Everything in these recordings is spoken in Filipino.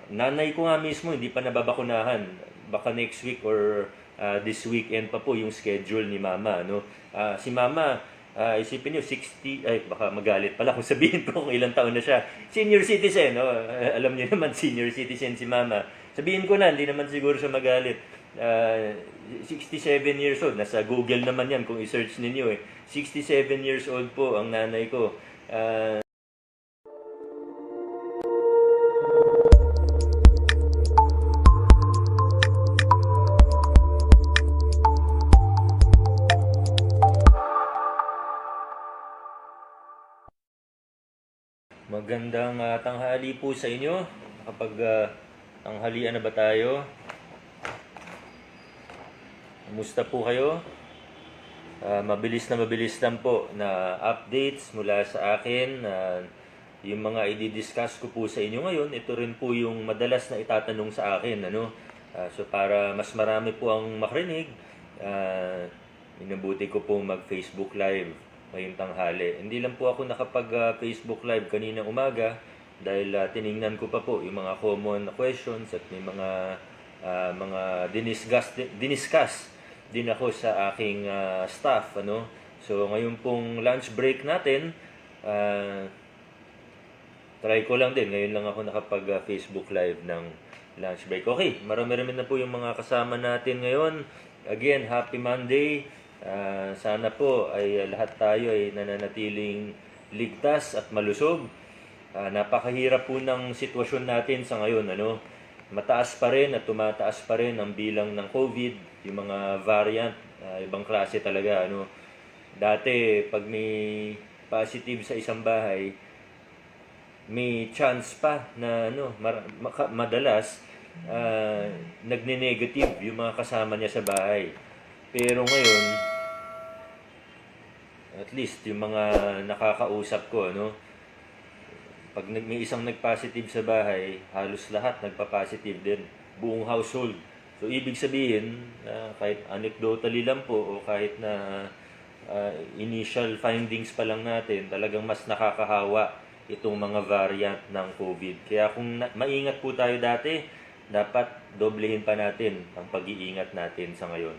nanay ko nga mismo hindi pa nababakunahan. Baka next week or this weekend pa po yung schedule ni mama, no? Si mama, isipin niyo 60, ay baka magalit pala kung sabihin ko kung ilang taon na siya. Senior citizen, no? Alam niyo naman senior citizen si mama. Sabihin ko na, hindi naman siguro siya magalit. 67 years old, nasa Google naman yan kung i-search ninyo eh. 67 years old po ang nanay ko. Magandang tanghali po sa inyo. Kapag tanghalian na ba tayo? Kumusta po kayo? Mabilis lang po na updates mula sa akin. Yung mga i-discuss ko po sa inyo ngayon, ito rin po yung madalas na itatanong sa akin. So para mas marami po ang makarinig, inabuti ko po mag-Facebook Live ngayong tanghali. Hindi lang po ako nakapag-Facebook Live kaninang umaga dahil tiningnan ko pa po yung mga common questions at may mga diniscuss din ako sa aking staff. So ngayon pong lunch break natin, try ko lang din. Ngayon lang ako nakapag-Facebook Live ng lunch break. Okay, marami-rami na po yung mga kasama natin ngayon. Again, happy Monday. Sana po ay lahat tayo ay nananatiling ligtas at malusog. Napakahirap po ng sitwasyon natin sa ngayon. Mataas pa rin at tumataas pa rin ang bilang ng COVID, yung mga variant, ibang klase talaga. Dati, pag may positive sa isang bahay, may chance pa na madalas nagne-negative yung mga kasama niya sa bahay. Pero ngayon, at least yung mga nakakausap ko, pag may isang nag-positive sa bahay, halos lahat nagpa-positive din, buong household. So ibig sabihin, kahit anecdotally lang po o kahit na initial findings pa lang natin, talagang mas nakakahawa itong mga variant ng COVID. Kaya kung maingat po tayo dati, dapat doblehin pa natin ang pag-iingat natin sa ngayon.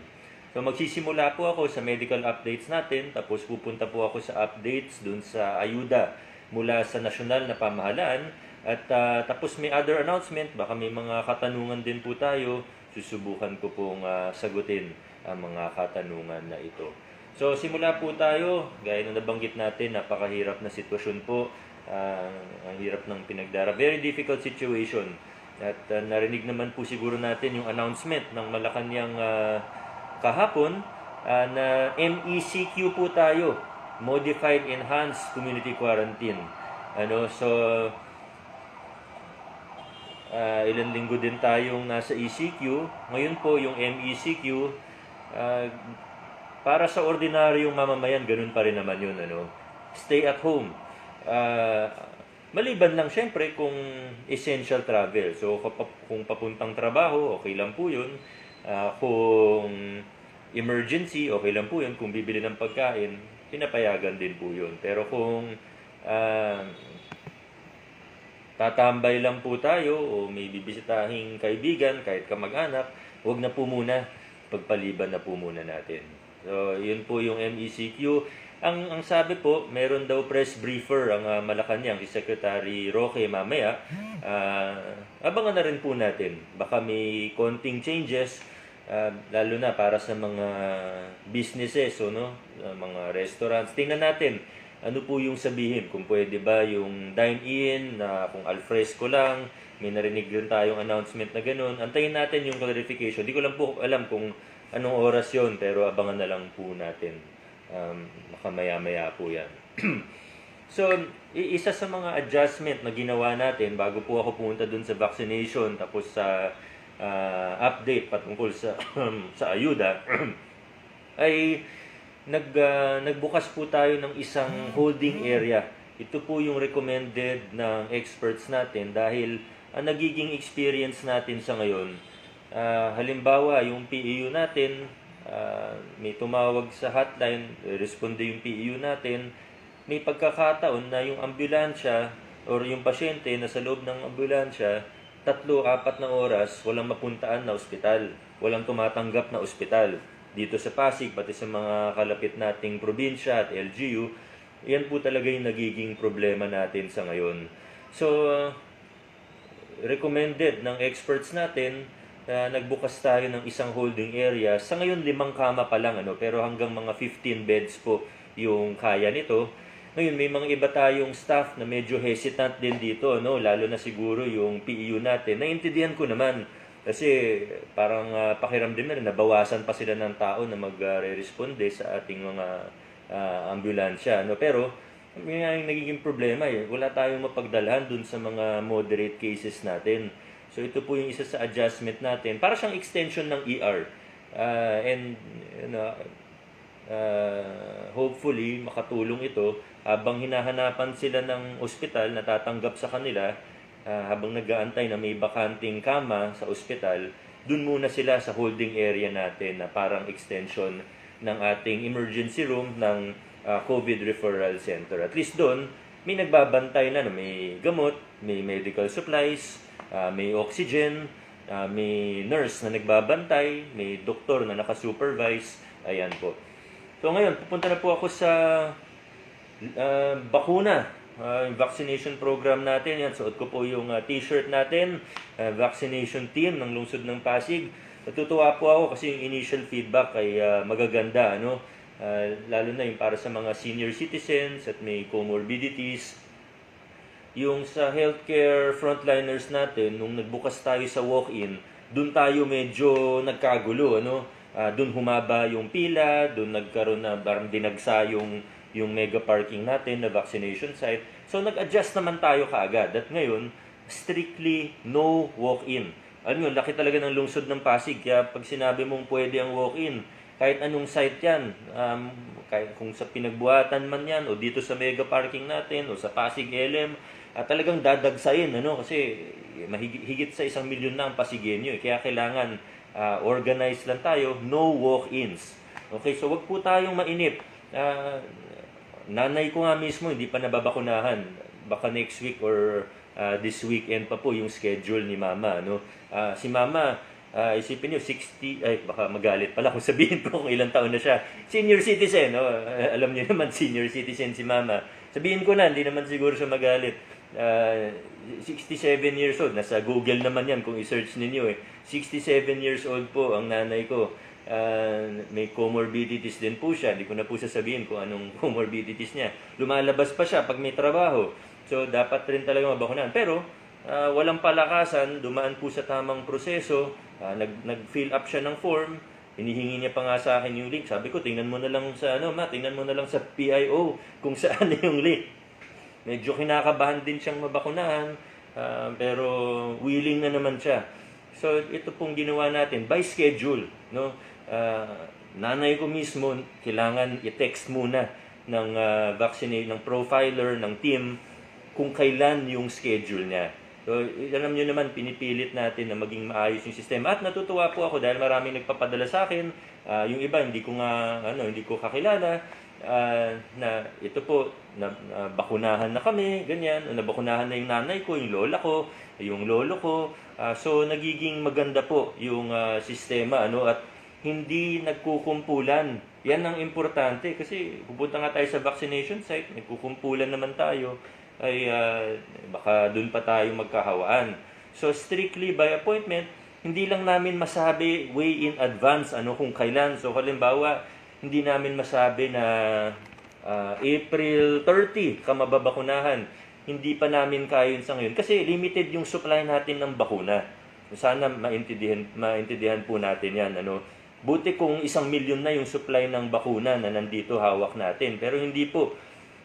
So magsisimula po ako sa medical updates natin, tapos pupunta po ako sa updates dun sa ayuda mula sa nasyonal na pamahalaan, at tapos may other announcement, baka may mga katanungan din po tayo, susubukan ko pong sagutin ang mga katanungan na ito. So simula po tayo, gaya na nabanggit natin, napakahirap na sitwasyon po, ang hirap ng pinagdara, very difficult situation. At narinig naman po siguro natin yung announcement ng Malacanang kahapon na MECQ po tayo, Modified Enhanced Community Quarantine. So ilang linggo din tayong nasa ECQ. Ngayon po yung MECQ, para sa ordinaryong mamamayan, ganun pa rin naman yun. Stay at home. Maliban lang syempre kung essential travel. So kung papuntang trabaho, okay lang po yun. Kung emergency, okay lang po yun. Kung bibili ng pagkain, pinapayagan din po yun. Pero kung tatambay lang po tayo o may bibisitahing kaibigan, kahit kamag-anak, huwag na po muna. Pagpaliban na po muna natin. So, yun po yung MECQ. Ang sabi po, meron daw press briefer ang Malacanang, si Secretary Roque mamaya. Abangan na rin po natin. Baka may konting changes, lalo na para sa mga businesses, mga restaurants. Tingnan natin ano po yung sabihin, kung pwede ba yung dine-in, kung alfresco lang. May narinig din tayong announcement na ganun. Antayin natin yung clarification. Di ko lang po alam kung anong oras yon, pero abangan na lang po natin. Makamaya-maya po yan. So, isa sa mga adjustment na ginawa natin bago po ako pumunta dun sa vaccination, tapos sa update patungkol sa sa ayuda, ay nagbukas po tayo ng isang holding area. Ito po yung recommended ng experts natin dahil ang nagiging experience natin sa ngayon, halimbawa yung PEU natin, may tumawag sa hotline, responde yung PEU natin, may pagkakataon na yung ambulansya or yung pasyente na sa loob ng ambulansya 3-4 na oras, walang mapuntaan na ospital, walang tumatanggap na ospital. Dito sa Pasig, pati sa mga kalapit nating probinsya at LGU, yan po talaga yung nagiging problema natin sa ngayon. So, recommended ng experts natin na nagbukas tayo ng isang holding area. Sa ngayon, 5 kama pa lang, pero hanggang mga 15 beds po yung kaya nito. Ngayon, may mga iba tayong staff na medyo hesitant din dito, lalo na siguro yung PEU natin. Naintindihan ko naman kasi parang pakiramdam na nabawasan pa sila ng tao na magre-responde sa ating mga ambulansya. Pero may nagiging problema wala tayong mapagdalhan dun sa mga moderate cases natin. So ito po yung isa sa adjustment natin. Para siyang extension ng ER. And hopefully makatulong ito habang hinahanapan sila ng ospital na tatanggap sa kanila, habang nag-aantay na may bakanting kama sa ospital, dun muna sila sa holding area natin na parang extension ng ating emergency room ng COVID Referral Center. At least doon, may nagbabantay na, may gamot, may medical supplies, may oxygen, may nurse na nagbabantay, may doktor na nakasupervise. Ayan po. So ngayon, pupunta na po ako sa bakuna, yung vaccination program natin. Yan, suot ko po yung t-shirt natin, vaccination team ng lungsod ng Pasig. Natutuwa po ako kasi yung initial feedback ay magaganda, lalo na yung para sa mga senior citizens at may comorbidities. Yung sa healthcare frontliners natin, nung nagbukas tayo sa walk-in, dun tayo medyo nagkagulo, dun humaba yung pila, dun nagkaroon na parang dinagsa yung mega parking natin na vaccination site. So nag-adjust naman tayo kaagad. At ngayon, strictly no walk-in. Laki talaga ng lungsod ng Pasig. Kaya pag sinabi mong pwede ang walk-in, kahit anong site yan, kahit kung sa pinagbuhatan man yan, o dito sa mega parking natin, o sa Pasig LM, talagang dadagsayin, kasi higit sa 1 milyon na ang Pasigenyo. Kaya kailangan organize lang tayo, no walk-ins. Okay, so wag po tayong mainip. Nanay ko nga mismo, hindi pa nababakunahan. Baka next week or this weekend pa po yung schedule ni Mama. Si Mama, isipin niyo, 60, baka magalit pala kung sabihin ko kung ilang taon na siya. Senior citizen, alam niyo naman, senior citizen si Mama. Sabihin ko na, hindi naman siguro siya magalit. 67 years old, nasa Google naman yan kung i-search ninyo 67 years old po ang nanay ko. May comorbidities din po siya. Hindi ko na po sasabihin kung anong comorbidities niya. Lumalabas pa siya pag may trabaho. So, dapat rin talaga mabakunahan. Pero, walang palakasan, dumaan po sa tamang proseso, nag-fill up siya ng form, hinihingi niya pa nga sa akin yung link. Sabi ko, tingnan mo na lang sa, tingnan mo na lang sa PIO kung saan yung link. Medyo kinakabahan din siyang mabakunahan, pero willing na naman siya. So, ito pong ginawa natin by schedule, nanay ko mismo, kailangan i-text muna ng ng profiler, ng team, kung kailan yung schedule niya. So, alam niyo naman, pinipilit natin na maging maayos yung sistema. At natutuwa po ako dahil maraming nagpapadala sa akin. Yung iba, hindi ko kakilala. Na ito po, bakunahan na kami, ganyan. Nabakunahan na yung nanay ko, yung lola ko, yung lolo ko. So, nagiging maganda po yung sistema, at hindi nagkukumpulan. Yan ang importante kasi pupunta nga tayo sa vaccination site, nagkukumpulan naman tayo, ay baka dun pa tayo magkahawaan. So, strictly by appointment, hindi lang namin masabi way in advance kung kailan. So, halimbawa, hindi namin masabi na April 30 ka mababakunahan. Hindi pa namin kaya yun sa ngayon kasi limited yung supply natin ng bakuna. Sana maintindihan po natin yan. Buti kung 1 milyon na yung supply ng bakuna na nandito hawak natin. Pero hindi po.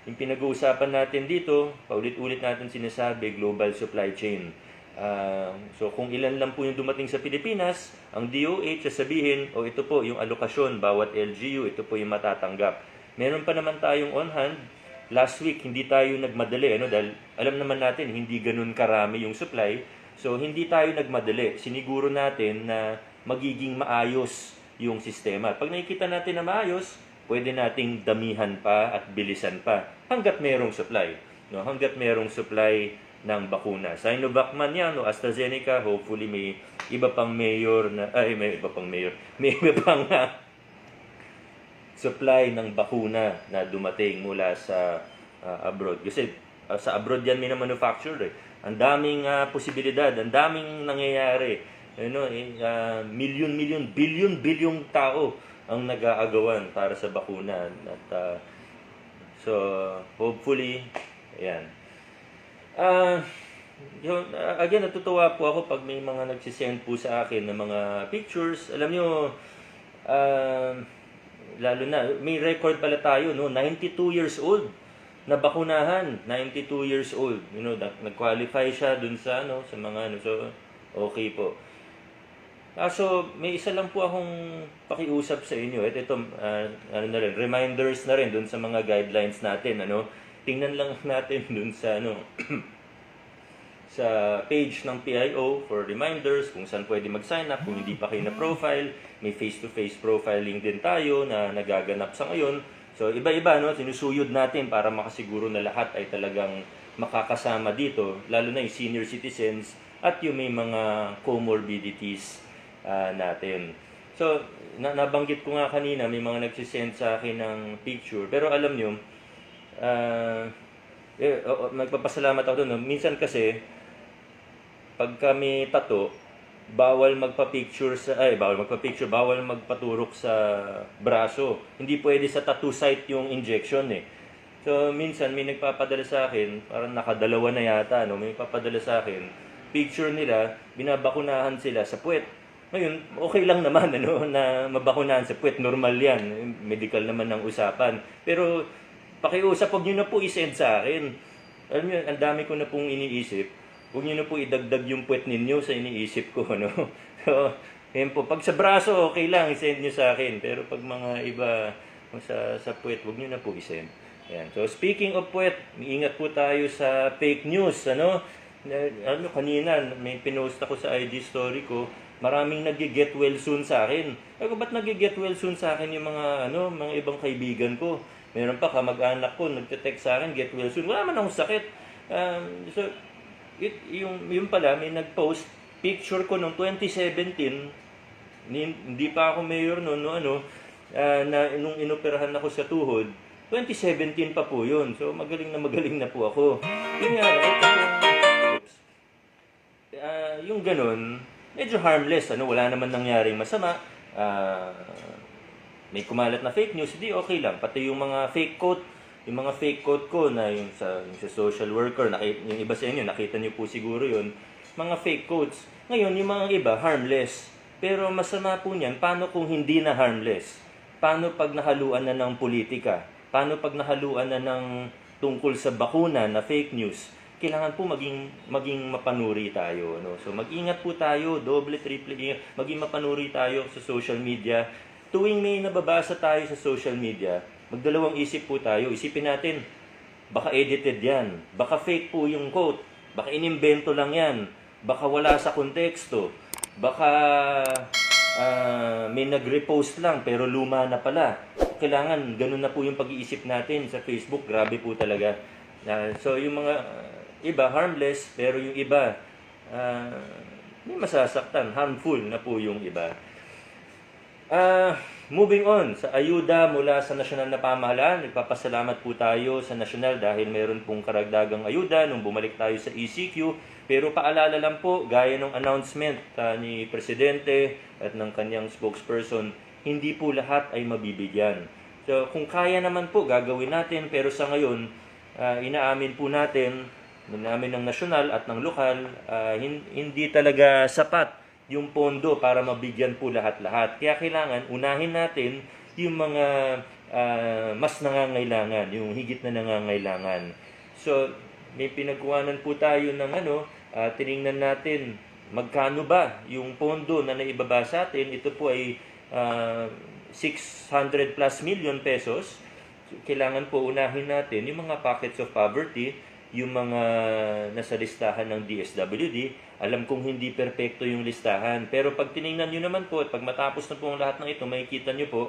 Yung pinag-uusapan natin dito, paulit-ulit natin sinasabi, global supply chain. So kung ilan lang po yung dumating sa Pilipinas, ang DOH sasabihin, ito po yung alokasyon, bawat LGU, ito po yung matatanggap. Meron pa naman tayong on hand. Last week, hindi tayo nagmadali, dahil alam naman natin, hindi ganun karami yung supply. So, hindi tayo nagmadali. Siniguro natin na magiging maayos yung sistema. Pag nakikita natin na maayos, pwede nating damihan pa at bilisan pa hanggat merong supply. Hanggat merong supply, ng bakuna. Sinovac man yan o AstraZeneca, hopefully may iba pang mayor na, may iba pang mayor, may iba pang supply ng bakuna na dumating mula sa abroad. Kasi sa abroad yan minamanufacture eh. Ang daming posibilidad, ang daming nangyayari. Milyon, bilyon tao ang nag-aagawan para sa bakuna. At, so, hopefully, ayan. Again, natutuwa po ako pag may mga nagsisend po sa akin ng mga pictures. Alam nyo, lalo na, may record pala tayo, no? 92 years old na bakunahan, 92 years old. Nag-qualify siya dun sa sa mga so okay po. So may isa lang po akong pakiusap sa inyo. Ito na rin, reminders na rin dun sa mga guidelines natin, Tingnan lang natin dun sa sa page ng PIO for reminders kung saan pwede mag-sign up kung hindi pa kayo na profile. May face-to-face profiling din tayo na nagaganap sa ngayon. So iba-iba sinusuyod natin para makasiguro na lahat ay talagang makakasama dito, lalo na yung senior citizens at yung may mga comorbidities natin. So nabanggit ko nga kanina, may mga nagsisend sa akin ng picture, pero alam nyo, nagpapasalamat ako doon. Minsan kasi pag kami tato, bawal magpa-picture, bawal magpaturok sa braso. Hindi pwede sa tattoo site yung injection eh. So minsan may nagpapadala sa akin, parang nakadalawa na yata, may papadala sa akin, picture nila, binabakunahan sila sa puwet. Ngayon, okay lang naman na mabakunahan sa puwet, normal yan, medical naman ang usapan. Pero pakiusap, huwag nyo na po isend sa akin. Alam nyo, ang dami ko na pong iniisip. Huwag nyo na po idagdag yung puwet ninyo sa iniisip ko, So, yun po. Pag sa braso, okay lang, isend nyo sa akin. Pero pag mga iba sa puwet, huwag nyo na po isend. Ayan. So, speaking of puwet, ingat po tayo sa fake news, kanina, may pinost ako sa IG story ko, maraming nag-get well soon sa akin. Ba't nag-get well soon sa akin yung mga ibang kaibigan ko? Meron pa kamag-anak ko nagte-text sa akin, get well soon. Wala man akong sakit. So yung pala may nag-post picture ko noong 2017, hindi pa ako mayor noon, nung inoperahan ako sa tuhod. 2017 pa po yun. So magaling na po ako. Yun nga, yung ganun, medyo harmless, wala naman nangyaring masama. May kumalat na fake news, hindi okay lang. Pati yung mga fake quote ko na yung sa social worker, yung iba sa inyo, nakita niyo po siguro yun, mga fake quotes. Ngayon, yung mga iba, harmless. Pero masama po niyan, paano kung hindi na harmless? Paano pag nahaluan na ng politika? Paano pag nahaluan na ng tungkol sa bakuna na fake news? Kailangan po maging mapanuri tayo. So mag-ingat po tayo, doble, triple ingat, maging mapanuri tayo sa social media. Tuwing may nababasa tayo sa social media, magdalawang isip po tayo. Isipin natin, baka edited yan, baka fake po yung quote, baka inimbento lang yan, baka wala sa konteksto, baka may nag-repost lang pero luma na pala. Kailangan, ganun na po yung pag-iisip natin sa Facebook, grabe po talaga. So yung mga iba, harmless, pero yung iba, may masasaktan, harmful na po yung iba. Moving on, sa ayuda mula sa nasyonal na pamahalaan, nagpapasalamat po tayo sa nasyonal dahil meron pong karagdagang ayuda nung bumalik tayo sa ECQ. Pero paalala lang po, gaya ng announcement ni Presidente at ng kanyang spokesperson, hindi po lahat ay mabibigyan. So kung kaya naman po, gagawin natin. Pero sa ngayon, inaamin po natin ng nasyonal at ng lokal, hindi talaga sapat yung pondo para mabigyan po lahat-lahat. Kaya kailangan unahin natin yung mga mas nangangailangan, yung higit na nangangailangan. So, may pinagkuhanan po tayo ng tiningnan natin magkano ba yung pondo na naibaba sa atin. Ito po ay 600 plus million pesos. So, kailangan po unahin natin yung mga pockets of poverty, yung mga nasa listahan ng DSWD. Alam kong hindi perpekto yung listahan. Pero pag tinignan nyo naman po, at pag matapos na po ang lahat ng ito, makikita nyo po,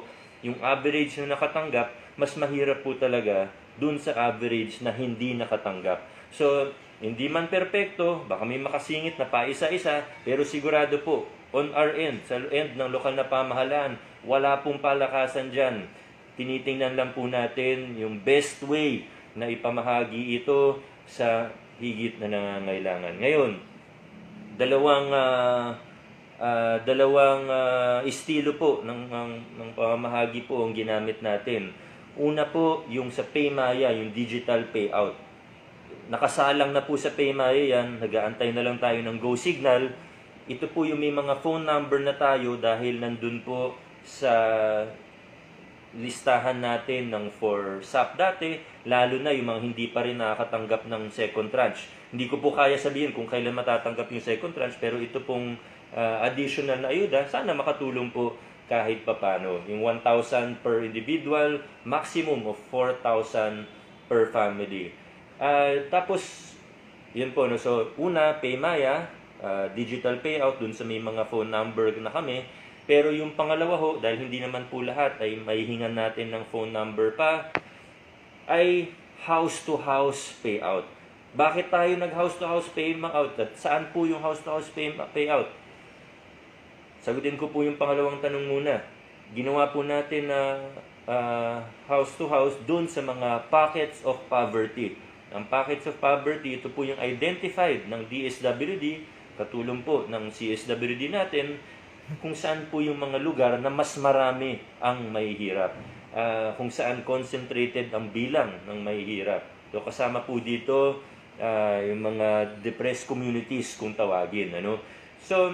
yung average na nakatanggap, mas mahirap po talaga dun sa average na hindi nakatanggap. So, Hindi man perpekto, baka may makasingit na paisa-isa, pero sigurado po, on our end, sa end ng lokal na pamahalaan, wala pong palakasan dyan. Tinitingnan lang po natin yung best way na ipamahagi ito sa higit na nangangailangan. Ngayon, dalawang estilo po ng pamamahagi po ang ginamit natin. Una po, yung sa PayMaya, yung digital payout. Nakasalang na po sa PayMaya yan, nag-aantay na lang tayo ng go signal. Ito po yung may mga phone number na tayo dahil nandun po sa listahan natin ng for SAP dati, lalo na yung mga hindi pa rin nakakatanggap ng second tranche. Hindi ko po kaya sabihin kung kailan matatanggap yung second tranche, pero ito pong additional na ayuda, sana makatulong po kahit papano. Yung 1,000 per individual, maximum of 4,000 per family. Tapos, yun po, no? So, una, PayMaya, digital payout, dun sa may mga phone number na kami. Pero yung pangalawa ho, dahil hindi naman po lahat ay maihingan natin ng phone number pa, ay house-to-house payout. Bakit tayo nag-house-to-house payout? At saan po yung house-to-house payout? Sagutin ko po yung pangalawang tanong muna. Ginawa po natin na house-to-house dun sa mga pockets of poverty. Ang pockets of poverty, ito po yung identified ng DSWD, katulong po ng CSWD natin, kung saan po yung mga lugar na mas marami ang mahihirap. Kung saan concentrated ang bilang ng mahihirap. So kasama po dito yung mga depressed communities kung tawagin. Ano? So,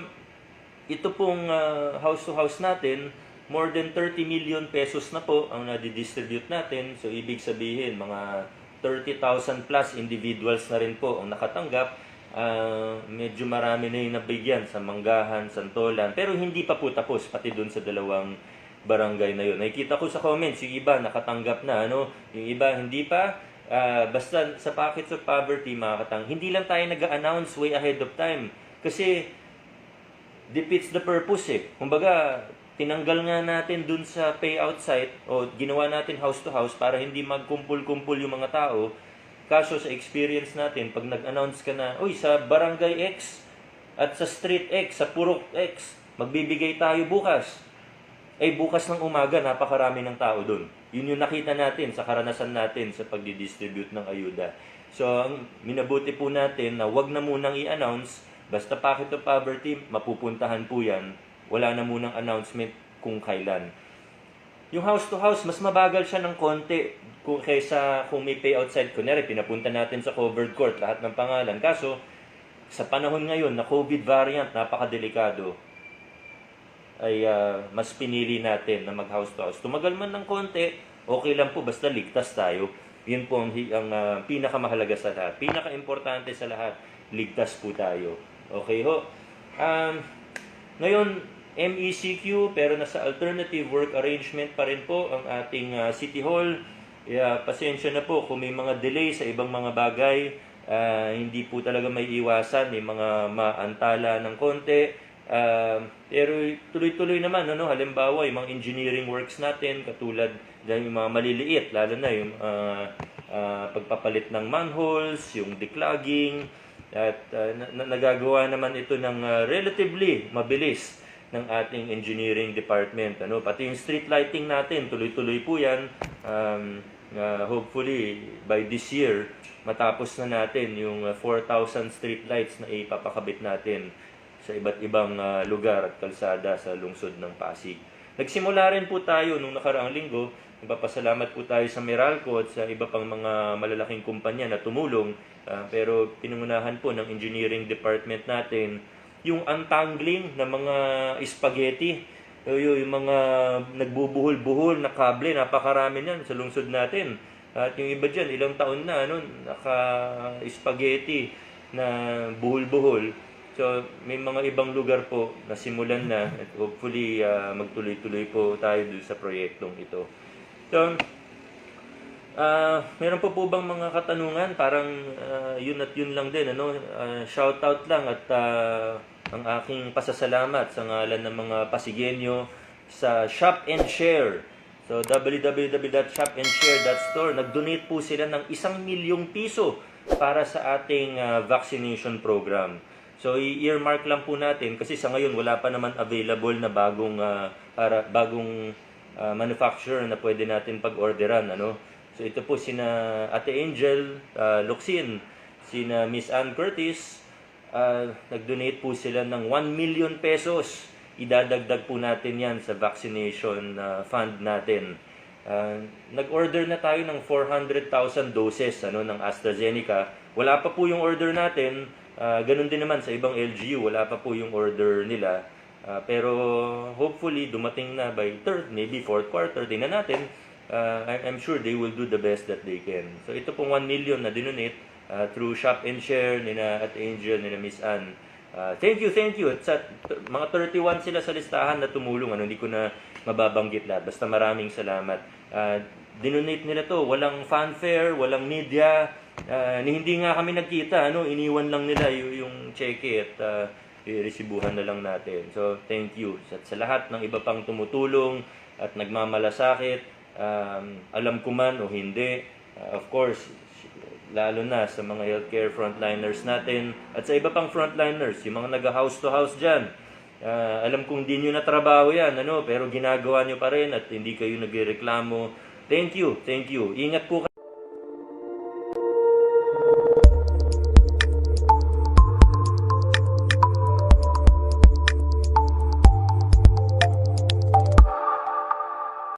ito pong house-to-house natin, more than 30 million pesos na po ang nadidistribute natin. So, ibig sabihin, mga 30,000 plus individuals na rin po ang nakatanggap. Medyo marami na yung nabigyan sa Manggahan, Santolan. Pero hindi pa po tapos, pati dun sa dalawang barangay na yun. Nakikita ko sa comments, yung iba nakatanggap na, ano? Yung iba hindi pa. Basta sa Pockets of Poverty, hindi lang tayo nag-announce way ahead of time. Kasi defeats the purpose eh. Kumbaga, tinanggal nga natin dun sa payout site o ginawa natin house to house para hindi magkumpul-kumpul yung mga tao. Kaso sa experience natin, pag nag-announce ka na, uy, sa Barangay X at sa Street X, sa Purok X, magbibigay tayo bukas. Bukas ng umaga, napakarami ng tao dun. Yun yung nakita natin sa karanasan natin sa pagdidistribute ng ayuda. So, ang minabuti po natin na wag na munang i-announce. Basta Pocket of Poverty, mapupuntahan po yan. Wala na munang announcement kung kailan. Yung house-to-house, mas mabagal siya ng konti kaysa kung may pay outside. Kunyari, pinapunta natin sa covered court, lahat ng pangalan. Kaso, sa panahon ngayon na COVID variant, napakadelikado, ay mas pinili natin na mag-house-to-house. Tumagal man ng konti, okay lang po, basta ligtas tayo. Yun po ang pinakamahalaga sa lahat. Pinaka-importante sa lahat, ligtas po tayo. Okay ho. Ngayon, MECQ, pero nasa alternative work arrangement pa rin po ang ating City Hall. Pasensya na po kung may mga delay sa ibang mga bagay. Hindi po talaga may iwasan, may mga maantala ng konti. Pero tuloy-tuloy naman, ano? Halimbawa, yung mga engineering works natin, katulad dahil yung mga maliliit, lalo na yung pagpapalit ng manholes, yung declogging, at nagagawa naman ito ng relatively mabilis ng ating engineering department. Ano? Pati yung street lighting natin, tuloy-tuloy po yan. Hopefully, by this year, matapos na natin yung 4,000 street lights na ipapakabit natin sa iba't ibang lugar at kalsada sa lungsod ng Pasig. Nagsimula rin po tayo nung nakaraang linggo. Nagpapasalamat po tayo sa Meralco at sa iba pang mga malalaking kumpanya na tumulong. Pero pinungunahan po ng engineering department natin yung untangling ng mga spaghetti. Yung mga nagbubuhol-buhol na kable, napakarami niyan sa lungsod natin. At yung iba dyan, ilang taon na, naka-spaghetti na buhol-buhol. So, may mga ibang lugar po na simulan na at hopefully magtuloy-tuloy po tayo doon sa proyektong ito. So, meron po bang mga katanungan? Parang yun at yun lang din. Shout out lang at ang aking pasasalamat sa ngalan ng mga Pasigenyo sa Shop and Share. So, www.shopandshare.store. Nag-donate po sila ng 1 milyong piso para sa ating vaccination program. So i-earmark lang po natin kasi sa ngayon wala pa naman available na bagong manufacturer na pwede natin pag-orderan, ano. So ito po sina Ate Angel Locsin, sina Miss Ann Curtis, nag-donate po sila ng 1 million pesos. Idadagdag po natin yan sa vaccination fund natin. Nag-order na tayo ng 400,000 doses ng AstraZeneca. Wala pa po yung order natin. Ganun din naman sa ibang LGU, wala pa po yung order nila. Pero hopefully dumating na by third, maybe fourth quarter, tingnan natin. I'm sure they will do the best that they can. So ito pong 1 million na dinonate through Shop and Share nina at Angel, nina Miss Ann. Thank you. At sa mga 31 sila sa listahan na tumulong, hindi ko na mababanggit lahat. Basta maraming salamat. Dinonate nila to, walang fanfare, walang media. Hindi nga kami nagkita, iniwan lang nila yung cheque at iresibuhan na lang natin. So, thank you. At sa lahat ng iba pang tumutulong at nagmamalasakit, alam ko man o hindi, of course, lalo na sa mga healthcare frontliners natin at sa iba pang frontliners, yung mga nag-house to house dyan. Alam kong di nyo na trabaho yan, pero ginagawa nyo pa rin at hindi kayo nagrereklamo. Thank you. Ingat po kayo.